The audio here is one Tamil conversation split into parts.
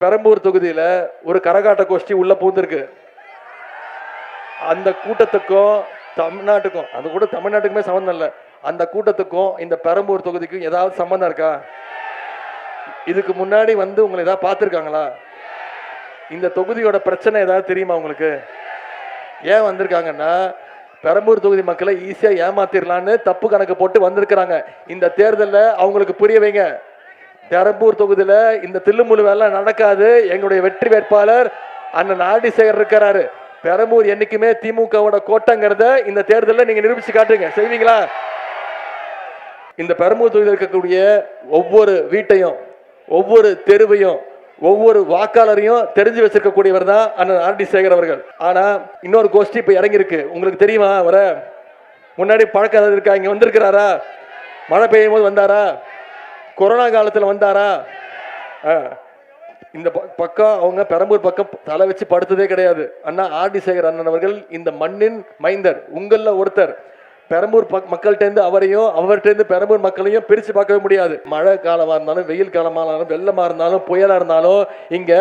பெரம்பூர் தொகுதியில ஒரு கரகாட்ட கோஷ்டி உள்ள பூந்திருக்கு. அந்த கூட்டத்துக்கும் தமிழ்நாட்டுக்கும், அந்த கூட தமிழ்நாட்டுக்குமே சம்பந்தம் இல்லை, அந்த கூட்டத்துக்கும் இந்த பெரம்பூர் தொகுதிக்கும் ஏதாவது சம்பந்தம் இருக்கா? இதுக்கு முன்னாடி வந்து உங்களை ஏதாவது பார்த்துருக்காங்களா? இந்த தொகுதியோட பிரச்சனை ஏதாவது தெரியுமா உங்களுக்கு? ஏன் வந்திருக்காங்கன்னா, பெரம்பூர் தொகுதி மக்களை ஈஸியா ஏமாத்திரலான்னு தப்பு கணக்கு போட்டு வந்திருக்கிறாங்க. இந்த தேர்தலில் அவங்களுக்கு புரிய வைங்க. பெரம்பூர் தொகுதியில இந்த தில்லுமுழு வேலை நடக்காது. எங்களுடைய வெற்றி வேட்பாளர் அண்ணன் ஆர்டி சேகர் இருக்கிறாரு. பெரம்பூர் என்னைக்குமே திமுகவோட கோட்டங்கிறத இந்த தேர்தலில் நீங்க நிரூபிச்சு காட்டுங்க. செய்வீங்களா? இந்த பெரம்பூர் தொகுதியில் இருக்கக்கூடிய ஒவ்வொரு வீட்டையும், ஒவ்வொரு தெருவையும், ஒவ்வொரு வாக்காளரையும் தெரிஞ்சு வச்சிருக்கக்கூடியவர் தான் அண்ணன் ஆர்டி சேகர் அவர்கள். ஆனா இன்னொரு கோஷ்டி இப்ப இறங்கியிருக்கு. உங்களுக்கு தெரியுமா? வர முன்னாடி பழக்கம் இருக்கா? இங்க வந்திருக்கிறாரா? மழை பெய்யும் போது வந்தாரா? கொரோனா காலத்தில் வந்தாரா? இந்த பக்கம் அவங்க பெரம்பூர் பக்கம் தலை வச்சு படுத்ததே கிடையாது. அண்ணா ஆர்டி சேகர் அண்ணன் அவர்கள் இந்த மண்ணின் மைந்தர், உங்கள ஒருத்தர். பெரம்பூர் மக்கள்கிட்ட அவரையும் அவர்கிட்ட பெரம்பூர் மக்களையும் பிரிச்சு பார்க்கவே முடியாது. மழை காலமா இருந்தாலும், வெயில் காலமா இருந்தாலும், வெள்ளமா இருந்தாலும், புயலா இருந்தாலும், இங்க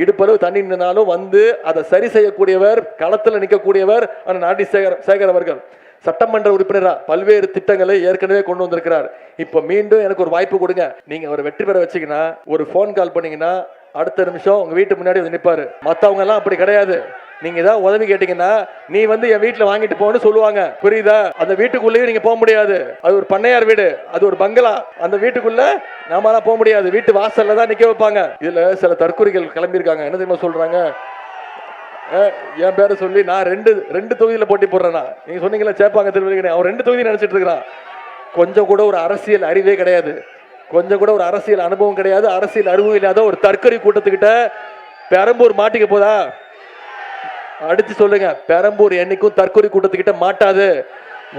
இடுப்பளவு தண்ணி நின்னாலும் வந்து அதை சரி செய்யக்கூடியவர், களத்தில் நிற்கக்கூடியவர் அண்ணன் ஆர்டி சேகர் அவர்கள். சட்டமன்ற உறுப்பினரா பல்வேறு திட்டங்களை ஏற்கனவே கொண்டு வந்திருக்கிறார். இப்ப மீண்டும் எனக்கு ஒரு வாய்ப்பு கொடுங்க. நீங்க அவரை வெற்றி பெற வச்சீங்கன்னா, ஒரு போன் கால் பண்ணீங்கன்னா அடுத்த நிமிஷம் உங்க வீட்டு முன்னாடி வந்து நிற்பாரு. மற்றவங்க எல்லாம் அப்படி கிடையாது. நீங்க ஏதாவது உதவி கேட்டீங்கன்னா, நீ வந்து என் வீட்டுல வாங்கிட்டு போன்னு சொல்லுவாங்க. புரியுதா? அந்த வீட்டுக்குள்ளேயும் நீங்க போக முடியாது. அது ஒரு பண்ணையார் வீடு, அது ஒரு பங்களா. அந்த வீட்டுக்குள்ள நாமெல்லாம் போக முடியாது. வீட்டு வாசல்ல தான் நிக்க வைப்பாங்க. இதுல சில தற்கொலைகள் கிளம்பியிருக்காங்க. என்ன தெரியுமா சொல்றாங்க? என் பேரை சொல்லி நான் ரெண்டு தொகுதியில போட்டி போடுறேன்னா, நீங்க சொன்னீங்களா சேப்பாங்க திருவள்ளுவர், அவன் 2 தொகுதி நினைச்சிட்டு இருக்கிறான். கொஞ்சம் கூட ஒரு அரசியல் அறிவே கிடையாது, கொஞ்சம் கூட ஒரு அரசியல் அனுபவம் கிடையாது, அரசியல் அறிவும் இல்லாத ஒரு தற்கொலை கூட்டத்துக்கிட்ட பெரம்பூர் மாட்டிக்க போதா? அடிச்சு சொல்லுங்க. பெரம்பூர் என்னைக்கும் தற்கொலை கூட்டத்துக்கிட்ட மாட்டாது.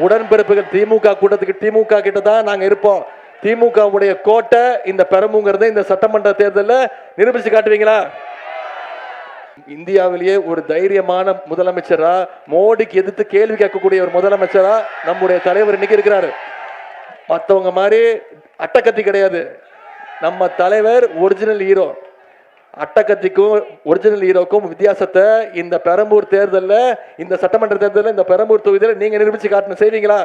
உடன்பிறப்புகள் திமுக கூட்டத்துக்கு, திமுக கிட்ட தான் நாங்க இருப்போம். திமுக உடைய கோட்டை இந்த பெரம்பூங்கிறத இந்த சட்டமன்ற தேர்தலில் நிரூபிச்சு காட்டுவீங்களா? இந்தியாவிலேயே ஒரு தைரியமான முதலமைச்சரா, மோடிக்கு எதிர்த்து கேள்வி கேட்கக்கூடிய ஒரு முதலமைச்சரா நம்முடைய தலைவர் இன்னைக்கு இருக்கிறாரு. மற்றவங்க மாதிரி அட்டக்கத்தி கிடையாது. நம்ம தலைவர் ஒரிஜினல் ஹீரோ. அட்டக்கத்திக்கும் ஒரிஜினல் ஹீரோக்கும் வித்தியாசத்தை இந்த பெரம்பூர் தேர்தலில், இந்த சட்டமன்ற தேர்தலில், இந்த பெரம்பூர் தொகுதியில் நீங்க நிரூபிச்சு காட்டணும். செய்வீங்களா?